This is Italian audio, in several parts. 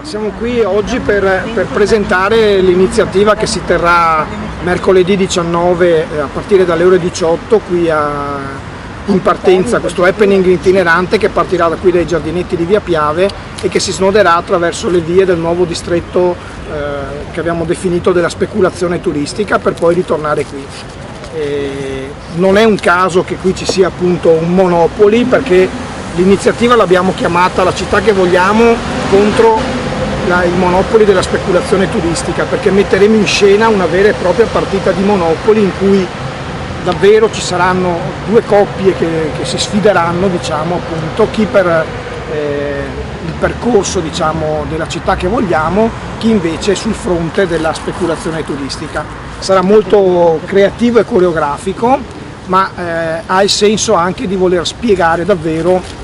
Siamo qui oggi per presentare l'iniziativa che si terrà mercoledì 19 a partire dalle ore 18 qui in partenza, questo happening itinerante che partirà da qui dai giardinetti di Via Piave e che si snoderà attraverso le vie del nuovo distretto che abbiamo definito della speculazione turistica, per poi ritornare qui. Non è un caso che qui ci sia appunto un Monopoli, perché l'iniziativa l'abbiamo chiamata La città che vogliamo contro i monopoli della speculazione turistica, perché metteremo in scena una vera e propria partita di monopoli in cui davvero ci saranno due coppie che si sfideranno, diciamo, appunto, chi per il percorso, diciamo, della città che vogliamo, chi invece sul fronte della speculazione turistica. Sarà molto creativo e coreografico, ma ha il senso anche di voler spiegare davvero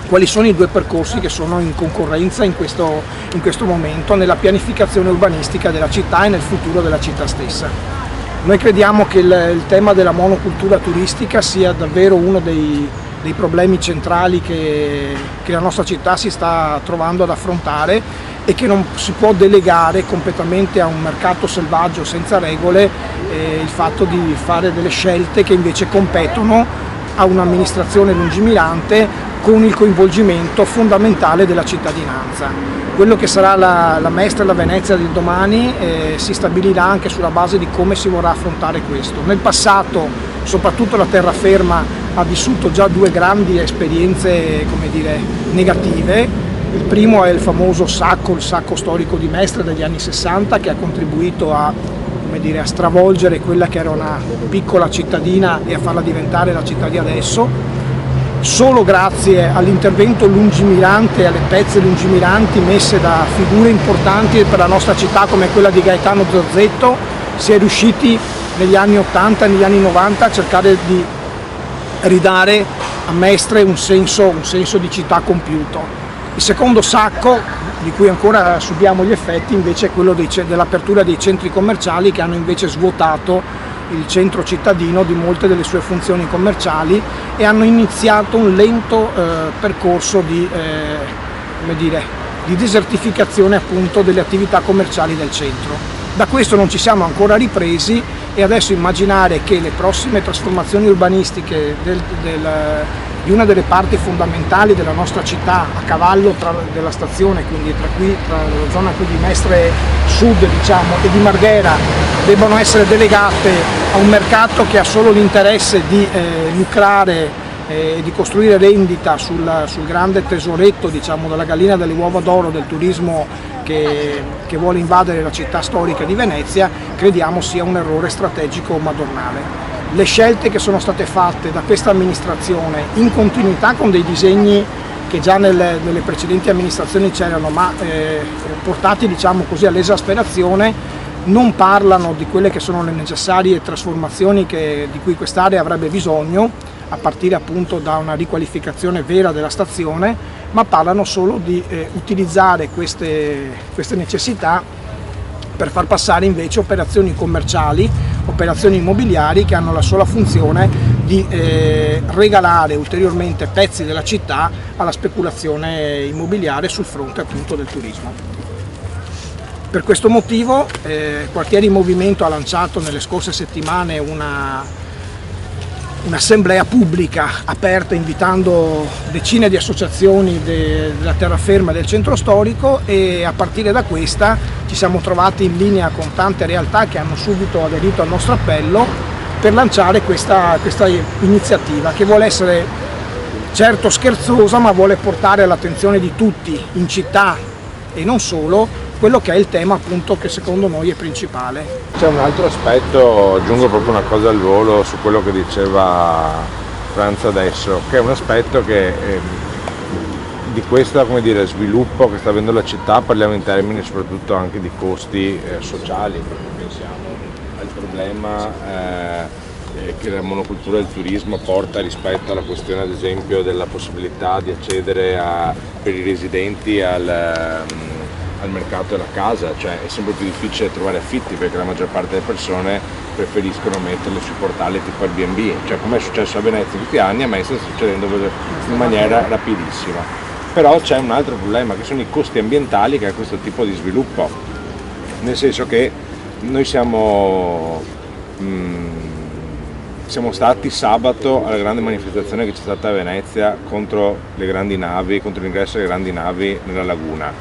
quali sono i due percorsi che sono in concorrenza in questo momento nella pianificazione urbanistica della città e nel futuro della città stessa. Noi crediamo che il tema della monocultura turistica sia davvero uno dei problemi centrali che la nostra città si sta trovando ad affrontare e che non si può delegare completamente a un mercato selvaggio senza regole il fatto di fare delle scelte che invece competono a un'amministrazione lungimirante con il coinvolgimento fondamentale della cittadinanza. Quello che sarà la Mestre e la Venezia del domani si stabilirà anche sulla base di come si vorrà affrontare questo. Nel passato, soprattutto la terraferma ha vissuto già due grandi esperienze, come dire, negative. Il primo è il famoso sacco, il sacco storico di Mestre degli anni 60, che ha contribuito a stravolgere quella che era una piccola cittadina e a farla diventare la città di adesso. Solo grazie all'intervento lungimirante e alle pezze lungimiranti messe da figure importanti per la nostra città come quella di Gaetano Zorzetto si è riusciti negli anni 80 e negli anni 90 a cercare di ridare a Mestre un senso di città compiuto. Il secondo sacco, di cui ancora subiamo gli effetti, invece è quello dell'apertura dei centri commerciali, che hanno invece svuotato il centro cittadino di molte delle sue funzioni commerciali e hanno iniziato un lento percorso di desertificazione appunto delle attività commerciali del centro. Da questo non ci siamo ancora ripresi e adesso immaginare che le prossime trasformazioni urbanistiche di una delle parti fondamentali della nostra città, a cavallo della stazione, quindi tra la zona qui di Mestre Sud, diciamo, e di Marghera, debbano essere delegate a un mercato che ha solo l'interesse di lucrare e di costruire rendita sul grande tesoretto, diciamo, della gallina delle uova d'oro del turismo che vuole invadere la città storica di Venezia, crediamo sia un errore strategico madornale. Le scelte che sono state fatte da questa amministrazione, in continuità con dei disegni che già nelle precedenti amministrazioni c'erano, ma portati, diciamo così, all'esasperazione, non parlano di quelle che sono le necessarie trasformazioni di cui quest'area avrebbe bisogno, a partire appunto da una riqualificazione vera della stazione, ma parlano solo di utilizzare queste necessità per far passare invece operazioni commerciali, operazioni immobiliari che hanno la sola funzione di regalare ulteriormente pezzi della città alla speculazione immobiliare sul fronte appunto del turismo. Per questo motivo Quartieri in Movimento ha lanciato nelle scorse settimane un'assemblea pubblica aperta invitando decine di associazioni della terraferma e del centro storico, e a partire da questa ci siamo trovati in linea con tante realtà che hanno subito aderito al nostro appello per lanciare questa iniziativa che vuole essere certo scherzosa, ma vuole portare all'attenzione di tutti in città e non solo quello che è il tema appunto che secondo noi è principale. C'è un altro aspetto, aggiungo proprio una cosa al volo su quello che diceva Franz adesso, che è un aspetto che di questo, come dire, sviluppo che sta avendo la città parliamo in termini soprattutto anche di costi sociali. Pensiamo al problema che la monocultura del turismo porta rispetto alla questione, ad esempio, della possibilità di accedere per i residenti al mercato della casa, cioè è sempre più difficile trovare affitti perché la maggior parte delle persone preferiscono metterle sui portali tipo Airbnb, cioè come è successo a Venezia in questi anni, a me sta succedendo in maniera rapidissima. Però c'è un altro problema, che sono i costi ambientali che ha questo tipo di sviluppo, nel senso che noi siamo stati sabato alla grande manifestazione che c'è stata a Venezia contro le grandi navi, contro l'ingresso delle grandi navi nella laguna.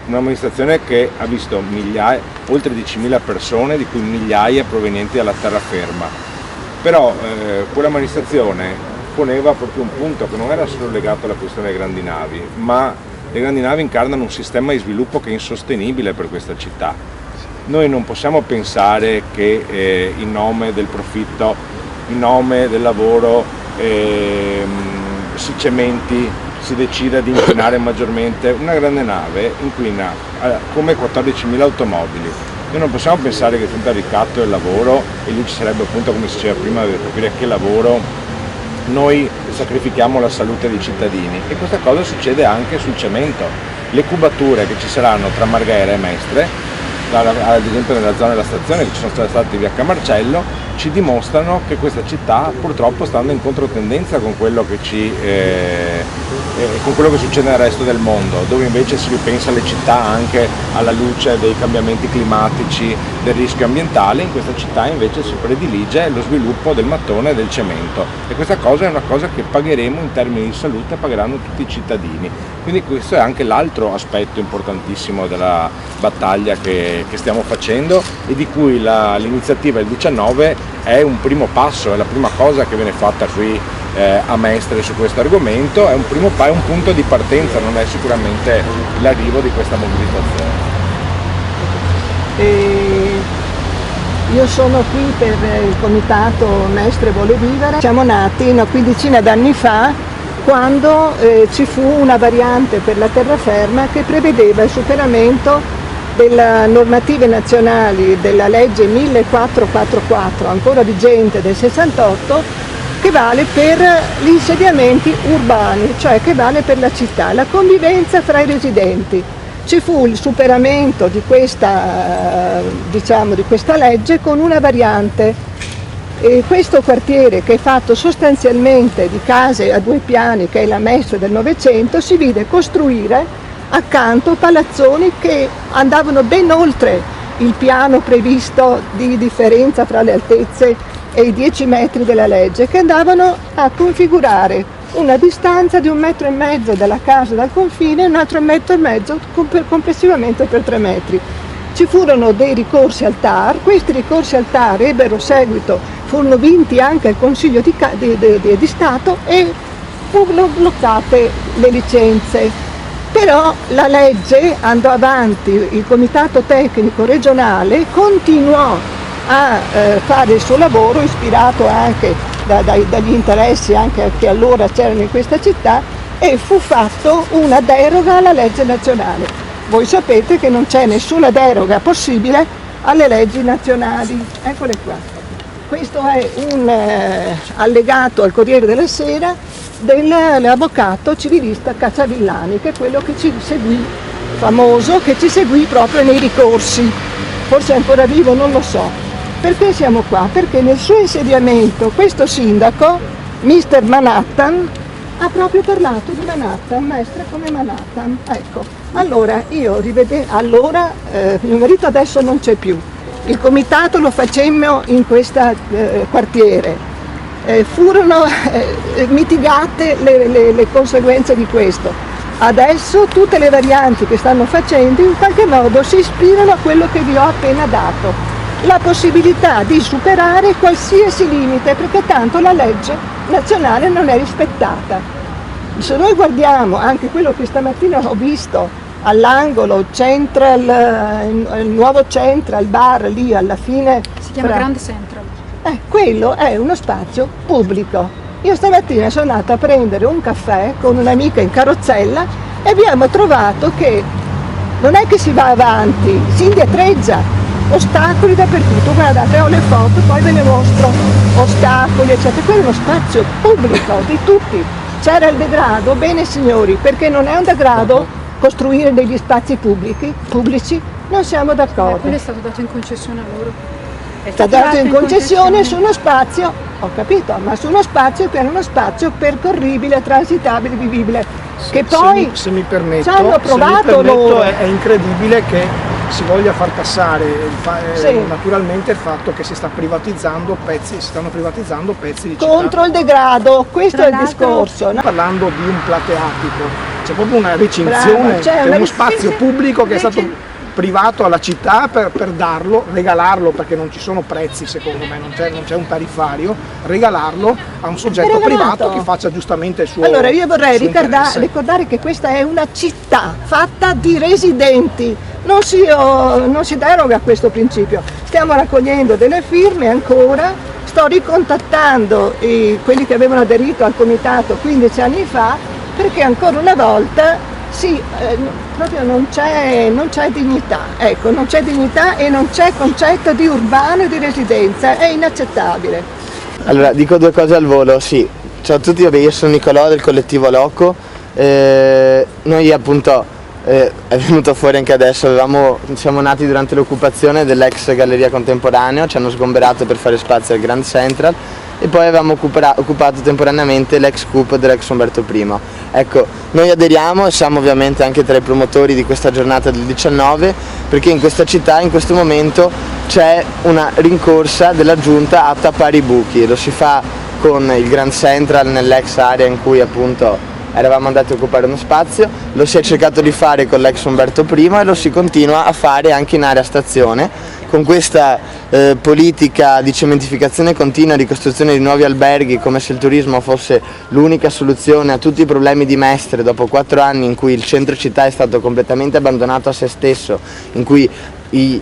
Una manifestazione che ha visto oltre 10.000 persone, di cui migliaia provenienti dalla terraferma. Però quella manifestazione poneva proprio un punto che non era solo legato alla questione delle grandi navi, ma le grandi navi incarnano un sistema di sviluppo che è insostenibile per questa città. Noi non possiamo pensare che in nome del profitto, in nome del lavoro, si cementi, si decida di inquinare maggiormente. Una grande nave inquina come 14.000 automobili. Noi non possiamo pensare che tutto il ricatto del lavoro, e lì ci sarebbe appunto, come si diceva prima, deve capire che lavoro, noi sacrifichiamo la salute dei cittadini, e questa cosa succede anche sul cemento. Le cubature che ci saranno tra Marghera e Mestre, ad esempio nella zona della stazione che ci sono state via Camarcello, ci dimostrano che questa città purtroppo sta andando in controtendenza con quello che succede nel resto del mondo, dove invece si ripensa alle città anche alla luce dei cambiamenti climatici, del rischio ambientale. In questa città invece si predilige lo sviluppo del mattone e del cemento, e questa cosa è una cosa che pagheremo in termini di salute, pagheranno tutti i cittadini. Quindi questo è anche l'altro aspetto importantissimo della battaglia che stiamo facendo, e di cui l'iniziativa del 19 è un primo passo, è la prima cosa che viene fatta qui a Mestre su questo argomento, è un punto di partenza, non è sicuramente l'arrivo di questa mobilitazione. Io sono qui per il comitato Mestre vuole vivere. Siamo nati una quindicina d'anni fa, quando ci fu una variante per la terraferma che prevedeva il superamento delle normative nazionali della legge 1444, ancora vigente del 68, che vale per gli insediamenti urbani, cioè che vale per la città, la convivenza fra i residenti. Ci fu il superamento di questa legge con una variante. E questo quartiere, che è fatto sostanzialmente di case a 2 piani, che è la Mestre del Novecento, si vide costruire accanto palazzoni che andavano ben oltre il piano previsto di differenza fra le altezze e i 10 metri della legge, che andavano a configurare una distanza di 1,5 metri dalla casa dal confine e un altro 1,5 metri complessivamente per 3 metri. Ci furono dei ricorsi al TAR, questi ricorsi al TAR ebbero seguito, furono vinti anche al Consiglio di Stato e furono bloccate le licenze. Però la legge andò avanti, il Comitato Tecnico Regionale continuò a fare il suo lavoro, ispirato anche dagli interessi anche che allora c'erano in questa città, e fu fatto una deroga alla legge nazionale. Voi sapete che non c'è nessuna deroga possibile alle leggi nazionali. Eccole qua. Questo è un allegato al Corriere della Sera dell'avvocato civilista Cacciavillani, che è quello che ci seguì, famoso, che ci seguì proprio nei ricorsi. Forse è ancora vivo, non lo so. Perché siamo qua? Perché nel suo insediamento questo sindaco, Mr. Manhattan, ha proprio parlato di Manhattan, Mestre come Manhattan. Ecco, allora io mio marito adesso non c'è più, il comitato lo facemmo in questo quartiere. Furono mitigate le conseguenze di questo. Adesso tutte le varianti che stanno facendo in qualche modo si ispirano a quello che vi ho appena dato, la possibilità di superare qualsiasi limite, perché tanto la legge nazionale non è rispettata. Se noi guardiamo anche quello che stamattina ho visto all'angolo il nuovo Central Bar lì alla fine, si chiama Grand Central. Quello è uno spazio pubblico. Io stamattina sono andata a prendere un caffè con un'amica in carrozzella e abbiamo trovato che non è che si va avanti, si indietreggia, ostacoli dappertutto. Guardate, ho le foto, poi ve le mostro, ostacoli eccetera. Quello è uno spazio pubblico di tutti. C'era il degrado, bene signori, perché non è un degrado costruire degli spazi pubblici, non siamo d'accordo. Quello è stato dato in concessione a loro. È stato dato in concessione su uno spazio Ho capito, ma su uno spazio che è uno spazio percorribile, transitabile, vivibile, che poi se mi permetto, ci hanno provato loro. è incredibile che si voglia far passare Sì. naturalmente il fatto che si stanno privatizzando pezzi di città. Contro il degrado, questo Tra è il l'altro- discorso, no? Parlando di un plateatico, c'è proprio una recinzione, Bravo, c'è è una uno spazio pubblico che è stato recin- privato alla città per darlo, regalarlo, perché non ci sono prezzi secondo me, non c'è un tariffario, regalarlo a un soggetto È regalato. privato che faccia giustamente il suo. Allora io vorrei il suo interesse. ricordare che questa è una città fatta di residenti, non si deroga a questo principio. Stiamo raccogliendo delle firme ancora, sto ricontattando quelli che avevano aderito al comitato 15 anni fa, perché ancora una volta proprio non c'è dignità, ecco, non c'è dignità e non c'è concetto di urbano e di residenza, è inaccettabile. Allora, dico due cose al volo, sì. Ciao a tutti, vabbè, io sono Nicolò del collettivo Loco. Noi appunto, è venuto fuori anche adesso, siamo nati durante l'occupazione dell'ex Galleria Contemporaneo, ci hanno sgomberato per fare spazio al Grand Central e poi avevamo occupato temporaneamente l'ex CUP dell'ex Umberto I. Ecco, noi aderiamo e siamo ovviamente anche tra i promotori di questa giornata del 19, perché in questa città in questo momento c'è una rincorsa della giunta a tappare i buchi, lo si fa con il Grand Central nell'ex area in cui appunto eravamo andati a occupare uno spazio, lo si è cercato di fare con l'ex Umberto I e lo si continua a fare anche in area stazione, con questa politica di cementificazione continua, di costruzione di nuovi alberghi, come se il turismo fosse l'unica soluzione a tutti i problemi di Mestre, dopo 4 anni in cui il centro città è stato completamente abbandonato a se stesso, in cui i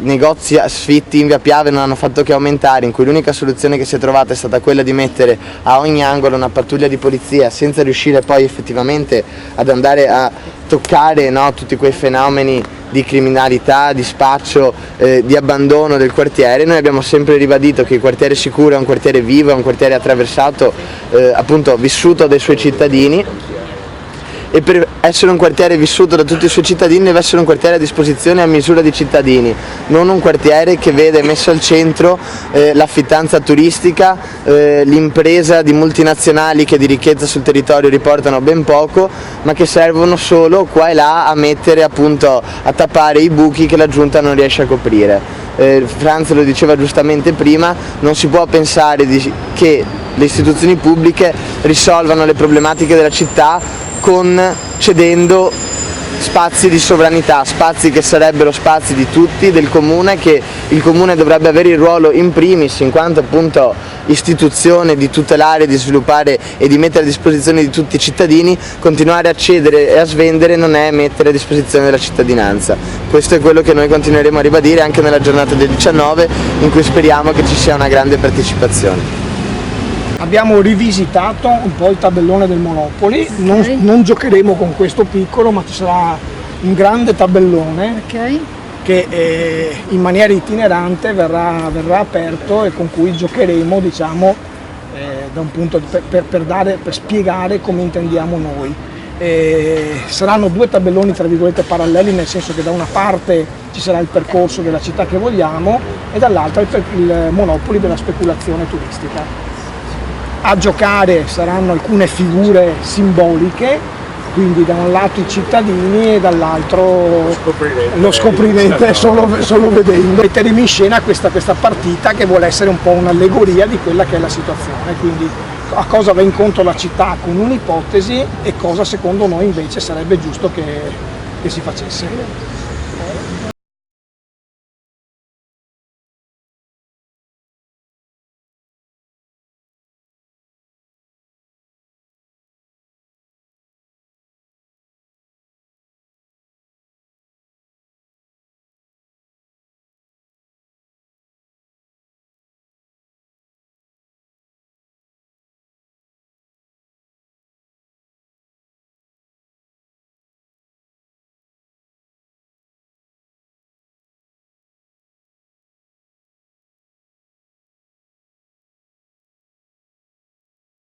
negozi sfitti in via Piave non hanno fatto che aumentare, in cui l'unica soluzione che si è trovata è stata quella di mettere a ogni angolo una pattuglia di polizia senza riuscire poi effettivamente ad andare a toccare, no, tutti quei fenomeni di criminalità, di spaccio, di abbandono del quartiere. Noi abbiamo sempre ribadito che il quartiere sicuro è un quartiere vivo, è un quartiere attraversato, appunto vissuto dai suoi cittadini, e per essere un quartiere vissuto da tutti i suoi cittadini deve essere un quartiere a disposizione a misura di cittadini, non un quartiere che vede messo al centro l'affittanza turistica, l'impresa di multinazionali che di ricchezza sul territorio riportano ben poco, ma che servono solo qua e là a mettere appunto a tappare i buchi che la giunta non riesce a coprire. Franz lo diceva giustamente prima, non si può pensare che le istituzioni pubbliche risolvano le problematiche della città cedendo spazi di sovranità, spazi che sarebbero spazi di tutti, del comune, che il comune dovrebbe avere il ruolo in primis in quanto appunto istituzione di tutelare, di sviluppare e di mettere a disposizione di tutti i cittadini. Continuare a cedere e a svendere non è mettere a disposizione della cittadinanza. Questo è quello che noi continueremo a ribadire anche nella giornata del 19, in cui speriamo che ci sia una grande partecipazione. Abbiamo rivisitato un po' il tabellone del Monopoli, non giocheremo con questo piccolo, ma ci sarà un grande tabellone Ok. che in maniera itinerante verrà aperto e con cui giocheremo, diciamo, da un punto per spiegare come intendiamo noi. Saranno 2 tabelloni tra virgolette paralleli, nel senso che da una parte ci sarà il percorso della città che vogliamo e dall'altra il Monopoli della speculazione turistica. A giocare saranno alcune figure simboliche, quindi da un lato i cittadini e dall'altro lo scoprirete solo vedendo. Metteremo in scena questa partita che vuole essere un po' un'allegoria di quella che è la situazione, quindi a cosa va incontro la città con un'ipotesi e cosa secondo noi invece sarebbe giusto che si facesse.